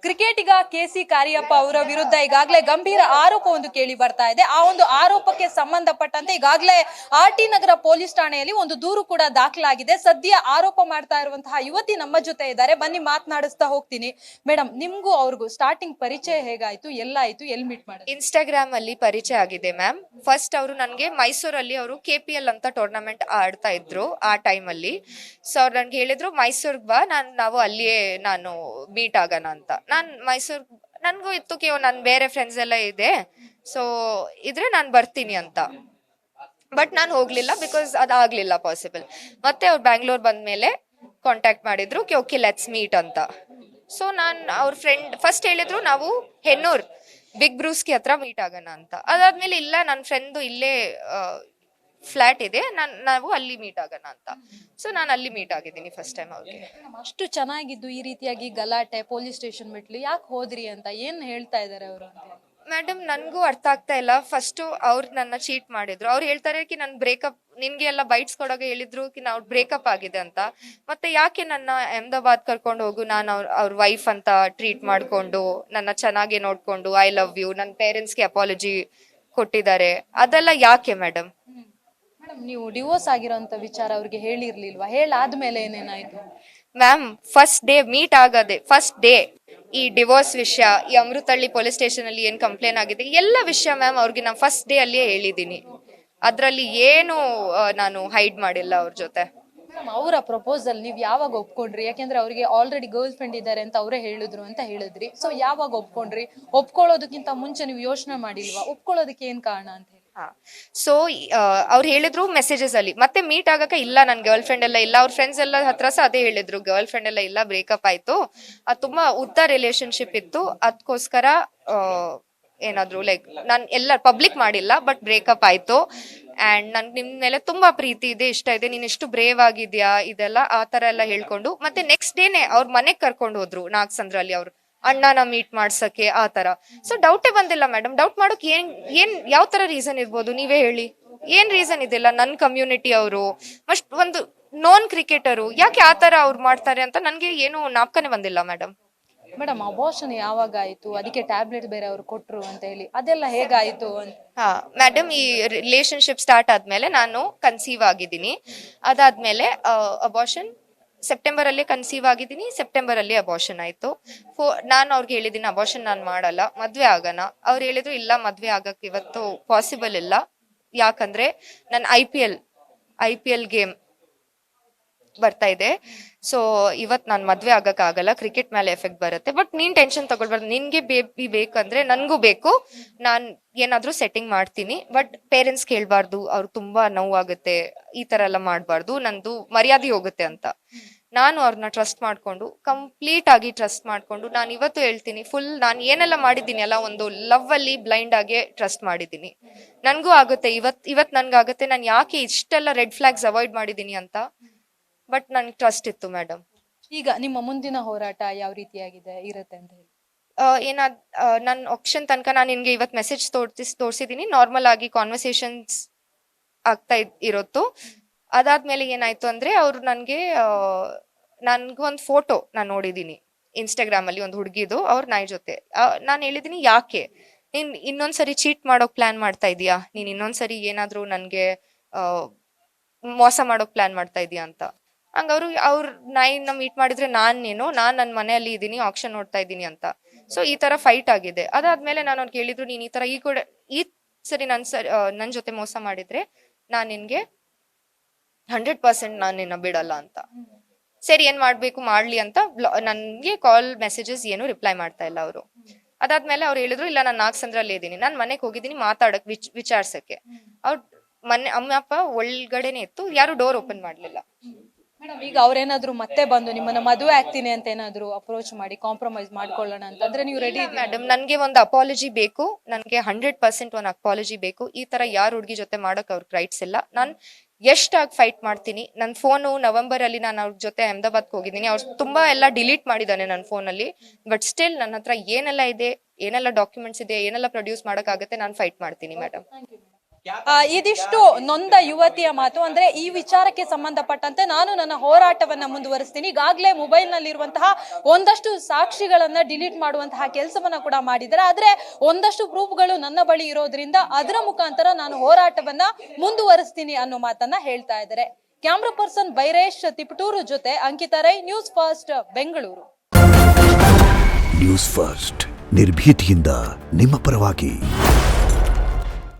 ಕ್ರಿಕೆಟಿಗ ಕೆಸಿ ಕಾರ್ಯಪ್ಪ ಅವರ ವಿರುದ್ಧ ಈಗಾಗಲೇ ಗಂಭೀರ ಆರೋಪವೊಂದು ಕೇಳಿ ಬರ್ತಾ ಇದೆ. ಆ ಒಂದು ಆರೋಪಕ್ಕೆ ಸಂಬಂಧಪಟ್ಟಂತೆ ಈಗಾಗಲೇ ಆರ್ಟಿ ನಗರ ಪೊಲೀಸ್ ಠಾಣೆಯಲ್ಲಿ ಒಂದು ದೂರು ಕೂಡ ದಾಖಲಾಗಿದೆ. ಸದ್ಯ ಆರೋಪ ಮಾಡ್ತಾ ಇರುವಂತಹ ಯುವತಿ ನಮ್ಮ ಜೊತೆ ಇದ್ದಾರೆ, ಬನ್ನಿ ಮಾತನಾಡಿಸ್ತಾ ಹೋಗ್ತೀನಿ. ಮೇಡಮ್, ನಿಮ್ಗೂ ಅವ್ರಿಗೂ ಸ್ಟಾರ್ಟಿಂಗ್ ಪರಿಚಯ ಹೇಗಾಯ್ತು, ಎಲ್ಲಾಯ್ತು, ಎಲ್ಲಿ ಮೀಟ್ ಮಾಡಿದ್ರು? ಇನ್ಸ್ಟಾಗ್ರಾಮ್ ಅಲ್ಲಿ ಪರಿಚಯ ಆಗಿದೆ ಮ್ಯಾಮ್. ಫಸ್ಟ್ ಅವರು ನನಗೆ ಮೈಸೂರಲ್ಲಿ ಅವರು KPL ಅಂತ ಟೂರ್ನಮೆಂಟ್ ಆಡ್ತಾ ಇದ್ರು ಆ ಟೈಮ್ ಅಲ್ಲಿ. ಸೊ ಅವ್ರು ನನ್ಗೆ ಹೇಳಿದ್ರು ಮೈಸೂರ್ಗ್ ಬಾ, ನಾವು ಅಲ್ಲಿಯೇ ನಾನು ಮೀಟ್ ಆಗೋಣ ಅಂತ. ನಾನು ಮೈಸೂರ್ ನನ್ಗೂ ಇತ್ತು ನನ್ ಬೇರೆ ಫ್ರೆಂಡ್ಸ್ ಎಲ್ಲ ಇದೆ, ಸೊ ಇದ್ರೆ ನಾನು ಬರ್ತೀನಿ ಅಂತ. ಬಟ್ ನಾನು ಹೋಗ್ಲಿಲ್ಲ, ಬಿಕಾಸ್ ಅದಾಗ್ಲಿಲ್ಲ ಪಾಸಿಬಲ್. ಮತ್ತೆ ಅವ್ರು ಬ್ಯಾಂಗ್ಳೂರ್ ಬಂದ್ಮೇಲೆ ಕಾಂಟ್ಯಾಕ್ಟ್ ಮಾಡಿದ್ರು, ಓಕೆ ಲೆಟ್ಸ್ ಮೀಟ್ ಅಂತ. ಸೊ ನಾನು ಅವ್ರ ಫ್ರೆಂಡ್ ಫಸ್ಟ್ ಹೇಳಿದ್ರು ನಾವು ಹೆನ್ನೂರ್ ಬಿಗ್ ಬ್ರೂಸ್ಕಿ ಹತ್ರ ಮೀಟ್ ಆಗೋಣ ಅಂತ. ಅದಾದ್ಮೇಲೆ ಇಲ್ಲ, ನನ್ನ ಫ್ರೆಂಡು ಇಲ್ಲೇ ಫ್ಲಾಟ್ ಇದೆ, ನಾವು ಅಲ್ಲಿ ಮೀಟ್ ಆಗೋಣ ಅಂತ. ಸೊ ನಾನು ಅಲ್ಲಿ ಮೀಟ್ ಆಗಿದ್ದೀನಿ ಫಸ್ಟ್ ಟೈಮ್ ಅವ್ರಿಗೆ. ಅಷ್ಟು ಚೆನ್ನಾಗಿದ್ದು ಈ ರೀತಿಯಾಗಿ ಗಲಾಟೆ ಪೊಲೀಸ್ ಸ್ಟೇಷನ್ ಬಿಟ್ಲಿ ಯಾಕೆ ಹೋದ್ರಿ ಅಂತ ಏನ್ ಹೇಳ್ತಾ ಇದಾರೆ ಅವರು ಅಂತ? ಮೇಡಮ್, ನನ್ಗೂ ಅರ್ಥ ಆಗ್ತಾ ಇಲ್ಲ. ಫಸ್ಟ್ ಅವ್ರು ನನ್ನ ಚೀಟ್ ಮಾಡಿದ್ರು. ಅವ್ರು ಹೇಳ್ತಾರೆ ನನ್ ಬ್ರೇಕಪ್, ನಿನ್ಗೆ ಎಲ್ಲ ಬೈಟ್ಸ್ ಕೊಡೋಕೆ ಹೇಳಿದ್ರು ನಾವು ಬ್ರೇಕಪ್ ಆಗಿದೆ ಅಂತ. ಮತ್ತೆ ಯಾಕೆ ನನ್ನ ಅಹಮದಾಬಾದ್ ಕರ್ಕೊಂಡು ಹೋಗು, ನಾನು ಅವ್ರ ವೈಫ್ ಅಂತ ಟ್ರೀಟ್ ಮಾಡ್ಕೊಂಡು ನನ್ನ ಚೆನ್ನಾಗಿ ನೋಡ್ಕೊಂಡು ಐ ಲವ್ ಯು, ನನ್ನ ಪೇರೆಂಟ್ಸ್ಗೆ ಅಪಾಲಜಿ ಕೊಟ್ಟಿದ್ದಾರೆ, ಅದೆಲ್ಲ ಯಾಕೆ ಮೇಡಮ್? ಮೇಡಮ್, ನೀವು ಡಿವೋರ್ಸ್ ಆಗಿರೋಂತ ವಿಚಾರ ಅವ್ರಿಗೆ ಹೇಳಿರ್ಲಿಲ್ವಾ? ಹೇಳಾದ್ಮೇಲೆ ಏನೇನಾಯ್ತು? ಮ್ಯಾಮ್, ಫಸ್ಟ್ ಡೇ ಮೀಟ್ ಆಗದೆ, ಫಸ್ಟ್ ಡೇ ಈ ಡಿವೋರ್ಸ್ ವಿಷಯ, ಈ ಅಮೃತಹಳ್ಳಿ ಪೊಲೀಸ್ ಸ್ಟೇಷನ್ ಅಲ್ಲಿ ಏನ್ ಕಂಪ್ಲೇಂಟ್ ಆಗಿದೆ ಎಲ್ಲ ವಿಷಯ ಮ್ಯಾಮ್ ಅವ್ರಿಗೆ ನಾನು ಫಸ್ಟ್ ಡೇ ಅಲ್ಲಿಯೇ ಹೇಳಿದ್ದೀನಿ. ಅದ್ರಲ್ಲಿ ಏನು ನಾನು ಹೈಡ್ ಮಾಡಿಲ್ಲ ಅವ್ರ ಜೊತೆ. ಅವರ ಪ್ರಪೋಸಲ್ ನೀವ್ ಯಾವಾಗ ಒಪ್ಕೊಂಡ್ರಿ? ಯಾಕೆಂದ್ರೆ ಅವ್ರಿಗೆ ಆಲ್ರೆಡಿ ಗರ್ಲ್ ಫ್ರೆಂಡ್ ಇದ್ದಾರೆ ಅಂತ ಅವರೇ ಹೇಳಿದ್ರು ಅಂತ ಹೇಳಿದ್ರಿ. ಸೊ ಯಾವಾಗ ಒಪ್ಕೊಂಡ್ರಿ? ಒಪ್ಕೊಳ್ಳೋದಕ್ಕಿಂತ ಮುಂಚೆ ನೀವು ಯೋಚನೆ ಮಾಡಿಲ್ವಾ? ಒಪ್ಕೊಳ್ಳೋದಕ್ಕೆ ಏನ್ ಕಾರಣ ಅಂತ ಹೇಳಿ? ಸೊ ಅವ್ರು ಹೇಳಿದ್ರು ಮೆಸೇಜಸ್ ಅಲ್ಲಿ. ಮತ್ತೆ ಮೀಟ್ ಆಗಕ್ಕೆ ಇಲ್ಲ, ನನ್ ಗರ್ಲ್ ಫ್ರೆಂಡ್ ಎಲ್ಲ ಇಲ್ಲ. ಅವ್ರ ಫ್ರೆಂಡ್ಸ್ ಎಲ್ಲ ಹತ್ರ ಸಹ ಅದೇ ಹೇಳಿದ್ರು, ಗರ್ಲ್ ಫ್ರೆಂಡ್ ಎಲ್ಲ ಇಲ್ಲ, ಬ್ರೇಕಪ್ ಆಯ್ತು, ಅದು ತುಂಬಾ ಉದ್ದ ರಿಲೇಶನ್ಶಿಪ್ ಇತ್ತು, ಅದಕ್ಕೋಸ್ಕರ ಏನಾದ್ರು ಲೈಕ್ ನಾನ್ ಎಲ್ಲ ಪಬ್ಲಿಕ್ ಮಾಡಿಲ್ಲ, ಬಟ್ ಬ್ರೇಕಪ್ ಆಯ್ತು. ಅಂಡ್ ನನ್ಗೆ ನಿಮ್ ಮೇಲೆ ತುಂಬಾ ಪ್ರೀತಿ ಇದೆ, ಇಷ್ಟ ಇದೆ, ನೀನ್ ಎಷ್ಟು ಬ್ರೇವ್ ಆಗಿದ್ಯಾ, ಇದೆಲ್ಲ ಆ ತರ ಎಲ್ಲ ಹೇಳ್ಕೊಂಡು ಮತ್ತೆ ನೆಕ್ಸ್ಟ್ ಡೇನೆ ಅವ್ರ ಮನೆಗ್ ಕರ್ಕೊಂಡು ಹೋದ್ರು ನಾಗಸಂದ್ರಲ್ಲಿ ಅವ್ರು ಅಣ್ಣನ ಮೀಟ್ ಮಾಡ್ಸಕ್ಕೆ, ಆ ತರ. ಸೊ ಡೌಟೇ ಬಂದಿಲ್ಲ ಮೇಡಮ್. ಡೌಟ್ ಮಾಡೋಕ್ ಏನ್ ಯಾವ ತರ ರೀಸನ್ ಇರ್ಬೋದು ನೀವೇ ಹೇಳಿ? ಏನ್ ರೀಸನ್ ಇದಿಲ್ಲ. ನನ್ ಕಮ್ಯುನಿಟಿ ಅವರು ಮಸ್ಟ್ ಒಂದು ನೋನ್ ಕ್ರಿಕೆಟರು, ಯಾಕೆ ಆ ತರ ಅವ್ರು ಮಾಡ್ತಾರೆ ಅಂತ ನನ್ಗೆ ಏನು ನಾಪ್ಕನೆ ಬಂದಿಲ್ಲ ಮೇಡಮ್. ಮೇಡಮ್, ಅಬೋರ್ಷನ್ ಯಾವಾಗ ಆಯ್ತು? ಅದಕ್ಕೆ ಟ್ಯಾಬ್ಲೆಟ್ ಬೇರೆ ಅವ್ರು ಕೊಟ್ರು ಅಂತ ಹೇಳಿ, ಅದೆಲ್ಲ ಹೇಗಾಯ್ತು ಅಂತ? ಹಾ ಮೇಡಮ್, ಈ ರಿಲೇಶನ್ಶಿಪ್ ಸ್ಟಾರ್ಟ್ ಆದ್ಮೇಲೆ ನಾನು ಕನ್ಸೀವ್ ಆಗಿದ್ದೀನಿ. ಅದಾದ್ಮೇಲೆ ಅಬೋರ್ಷನ್ ಸೆಪ್ಟೆಂಬರ್ ಅಲ್ಲೇ ಕನ್ಸೀವ್ ಆಗಿದ್ದೀನಿ, ಸೆಪ್ಟೆಂಬರ್ ಅಲ್ಲಿ ಅಬೋರ್ಷನ್ ಆಯ್ತು. ನಾನು ಅವ್ರಿಗೆ ಹೇಳಿದ್ದೀನಿ ಅಬೋರ್ಷನ್ ನಾನು ಮಾಡಲ್ಲ, ಮದ್ವೆ ಆಗೋಣ. ಅವ್ರು ಹೇಳಿದ್ರು ಇಲ್ಲ, ಮದ್ವೆ ಆಗಕ್ ಇವತ್ತು ಪಾಸಿಬಲ್ ಇಲ್ಲ, ಯಾಕಂದ್ರೆ ನನ್ನ ಐ ಪಿ ಎಲ್ ಗೇಮ್ ಬರ್ತಾ ಇದೆ. ಸೊ ಇವತ್ ನಾನ್ ಮದ್ವೆ ಆಗಕ್ ಆಗಲ್ಲ, ಕ್ರಿಕೆಟ್ ಮೇಲೆ ಎಫೆಕ್ಟ್ ಬರುತ್ತೆ. ಬಟ್ ನೀನ್ ಟೆನ್ಷನ್ ತಗೊಳ್ಬಾರ್ದು, ನಿನ್ಗೆ ಬೇಬಿ ಬೇಕಂದ್ರೆ ನನ್ಗೂ ಬೇಕು, ನಾನ್ ಏನಾದ್ರೂ ಸೆಟ್ಟಿಂಗ್ ಮಾಡ್ತೀನಿ. ಬಟ್ ಪೇರೆಂಟ್ಸ್ ಕೇಳ್ಬಾರ್ದು, ಅವ್ರು ತುಂಬಾ ನೋವಾಗುತ್ತೆ, ಈ ತರ ಎಲ್ಲ ಮಾಡ್ಬಾರ್ದು, ನಂದು ಮರ್ಯಾದೆ ಹೋಗುತ್ತೆ ಅಂತ. ನಾನು ಅವ್ರನ್ನ ಟ್ರಸ್ಟ್ ಮಾಡ್ಕೊಂಡು, ಕಂಪ್ಲೀಟ್ ಆಗಿ ಟ್ರಸ್ಟ್ ಮಾಡ್ಕೊಂಡು, ನಾನು ಇವತ್ತು ಹೇಳ್ತೀನಿ, ಫುಲ್ ನಾನು ಏನೆಲ್ಲ ಮಾಡಿದ್ದೀನಿ ಅಲ್ಲ, ಒಂದು ಲವ್ ಅಲ್ಲಿ ಬ್ಲೈಂಡ್ ಆಗಿ ಟ್ರಸ್ಟ್ ಮಾಡಿದ್ದೀನಿ. ನನ್ಗೂ ಆಗುತ್ತೆ, ಇವತ್ ನನ್ಗಾಗುತ್ತೆ. ನಾನು ಯಾಕೆ ಇಷ್ಟೆಲ್ಲ ರೆಡ್ ಫ್ಲಾಗ್ಸ್ ಅವಾಯ್ಡ್ ಮಾಡಿದೀನಿ ಅಂತ, ಬಟ್ ನನ್ಗೆ ಟ್ರಸ್ಟ್ ಇತ್ತು ಮೇಡಮ್. ಈಗ ನಿಮ್ಮ ಮುಂದಿನ ಹೋರಾಟ ಯಾವ ರೀತಿಯಾಗಿದೆ ಇರುತ್ತೆ ಅಂತ ಹೇಳಿ? ನನ್ನ ಆಪ್ಷನ್ ತನಕ ನಾನು ನಿನ್ಗೆ ಇವತ್ತು ಮೆಸೇಜ್ ತೋರಿಸಿದೀನಿ. ನಾರ್ಮಲ್ ಆಗಿ ಕಾನ್ವರ್ಸೇಷನ್ಸ್ ಆಗ್ತಾ ಇರೋತ್ತು. ಅದಾದ್ಮೇಲೆ ಏನಾಯ್ತು ಅಂದ್ರೆ ಅವ್ರು ನನ್ಗೊಂದು ಫೋಟೋ ನಾನು ನೋಡಿದೀನಿ ಇನ್ಸ್ಟಾಗ್ರಾಮ್ ಅಲ್ಲಿ, ಒಂದು ಹುಡುಗಿದು ಅವ್ರ ನಾಯಿ ಜೊತೆ. ನಾನು ಹೇಳಿದೀನಿ, ಯಾಕೆ ನೀನ್ ಇನ್ನೊಂದ್ಸರಿ ಚೀಟ್ ಮಾಡೋಕ್ ಪ್ಲಾನ್ ಮಾಡ್ತಾ ಇದೀಯಾ, ನೀನ್ ಇನ್ನೊಂದ್ಸರಿ ಏನಾದ್ರು ನನ್ಗೆ ಮೋಸ ಮಾಡೋಕ್ ಪ್ಲಾನ್ ಮಾಡ್ತಾ ಇದೀಯಾ ಅಂತ. ಹಂಗ ಅವ್ರ ನಾಯಿನ ಮೀಟ್ ಮಾಡಿದ್ರೆ ನಾನ್ ನನ್ನ ಮನೆಯಲ್ಲಿ ಇದೀನಿ, ಆಕ್ಷನ್ ನೋಡ್ತಾ ಇದ್ದೀನಿ ಅಂತ. ಸೊ ಈ ತರ ಫೈಟ್ ಆಗಿದೆ. ಅದಾದ್ಮೇಲೆ ನಾನು ಅವ್ರು ಕೇಳಿದ್ರು, ನೀನ್ ಈ ತರ ಈ ಸರಿ ನನ್ ಜೊತೆ ಮೋಸ ಮಾಡಿದ್ರೆ ನಾನ್ ನಿನ್ಗೆ 100% ನಾನ್ ನಿನ್ನ ಬಿಡಲ್ಲ ಅಂತ. ಸರಿ, ಏನ್ ಮಾಡ್ಬೇಕು ಮಾಡ್ಲಿ ಅಂತ ನನ್ಗೆ ಕಾಲ್ ಮೆಸೇಜಸ್ ಏನು ರಿಪ್ಲೈ ಮಾಡ್ತಾ ಇಲ್ಲ ಅವರು. ಅದಾದ್ಮೇಲೆ ಅವ್ರು ಹೇಳಿದ್ರು, ಇಲ್ಲ ನಾನು ನಾಗಸಂದ್ರಲ್ಲಿ ಇದ್ದೀನಿ, ನಾನ್ ಮನೆಗ್ ಹೋಗಿದ್ದೀನಿ ಮಾತಾಡಕ್, ವಿಚಾರ್ಸಕ್ಕೆ. ಅವ್ರ ಮನೆ ಅಮ್ಮ ಅಪ್ಪ ಒಳಗಡೆನೆ ಇತ್ತು, ಯಾರು ಡೋರ್ ಓಪನ್ ಮಾಡ್ಲಿಲ್ಲ. ಮೇಡಮ್, ಈಗ ಅವ್ರೇನಾದ್ರು ಮತ್ತೆ ಬಂದು ನಿಮ್ಮನ್ನ ಮದುವೆ ಆಗ್ತೀನಿ ಅಂತ ಏನಾದ್ರು ಅಪ್ರೋಚ್ ಮಾಡಿ ಕಾಂಪ್ರಮೈಸ್ ಮಾಡ್ಕೊಳ್ಳೋಣ ಅಂತಂದ್ರೆ ನೀವು ರೆಡಿ? ಮೇಡಮ್, ನನ್ಗೆ ಒಂದು ಅಪಾಲಜಿ ಬೇಕು, ನನ್ಗೆ 100% ಒಂದು ಅಪಾಲಜಿ ಬೇಕು. ಈ ತರ ಯಾರು ಹುಡುಗಿ ಜೊತೆ ಮಾಡಕ್ ಅವ್ರಿಗೆ ರೈಟ್ಸ್ ಇಲ್ಲ. ನಾನ್ ಎಷ್ಟಾಗಿ ಫೈಟ್ ಮಾಡ್ತೀನಿ. ನನ್ನ ಫೋನು ನವೆಂಬರ್ ಅಲ್ಲಿ ನಾನು ಅವ್ರ ಜೊತೆ ಅಹಮದಾಬಾದ್ಗೆ ಹೋಗಿದ್ದೀನಿ. ಅವ್ರು ತುಂಬಾ ಎಲ್ಲ ಡಿಲೀಟ್ ಮಾಡಿದ್ದಾನೆ ನನ್ನ ಫೋನಲ್ಲಿ. ಬಟ್ ಸ್ಟಿಲ್ ನನ್ನ ಹತ್ರ ಏನೆಲ್ಲ ಇದೆ, ಏನೆಲ್ಲ ಡಾಕ್ಯುಮೆಂಟ್ಸ್ ಇದೆ, ಏನೆಲ್ಲ ಪ್ರೊಡ್ಯೂಸ್ ಮಾಡಕ್ ಆಗುತ್ತೆ, ನಾನು ಫೈಟ್ ಮಾಡ್ತೀನಿ ಮೇಡಮ್. ಇದಿಷ್ಟು ನೊಂದ ಯುವತಿಯ ಮಾತು. ಅಂದ್ರೆ ಈ ವಿಚಾರಕ್ಕೆ ಸಂಬಂಧಪಟ್ಟಂತೆ ನಾನು ನನ್ನ ಹೋರಾಟವನ್ನ ಮುಂದುವರಿಸ್ತೀನಿ. ಈಗಾಗಲೇ ಮೊಬೈಲ್ ನಲ್ಲಿರುವಂತಹ ಒಂದಷ್ಟು ಸಾಕ್ಷಿಗಳನ್ನ ಡಿಲೀಟ್ ಮಾಡುವಂತಹ ಕೆಲಸವನ್ನ ಕೂಡ ಮಾಡಿದ್ದಾರೆ. ಆದ್ರೆ ಒಂದಷ್ಟು ಪ್ರೂಫ್ಗಳು ನನ್ನ ಬಳಿ ಇರೋದ್ರಿಂದ ಅದರ ಮುಖಾಂತರ ನಾನು ಹೋರಾಟವನ್ನ ಮುಂದುವರಿಸ್ತೀನಿ ಅನ್ನೋ ಮಾತನ್ನ ಹೇಳ್ತಾ ಇದ್ದಾರೆ. ಕ್ಯಾಮ್ರಾ ಪರ್ಸನ್ ಬೈರೇಶ್ ತಿಪಟೂರು ಜೊತೆ Ankita Rai, News First, Bengaluru. News First ನಿರ್ಭೀತಿಯಿಂದ ನಿಮ್ಮ ಪರವಾಗಿ.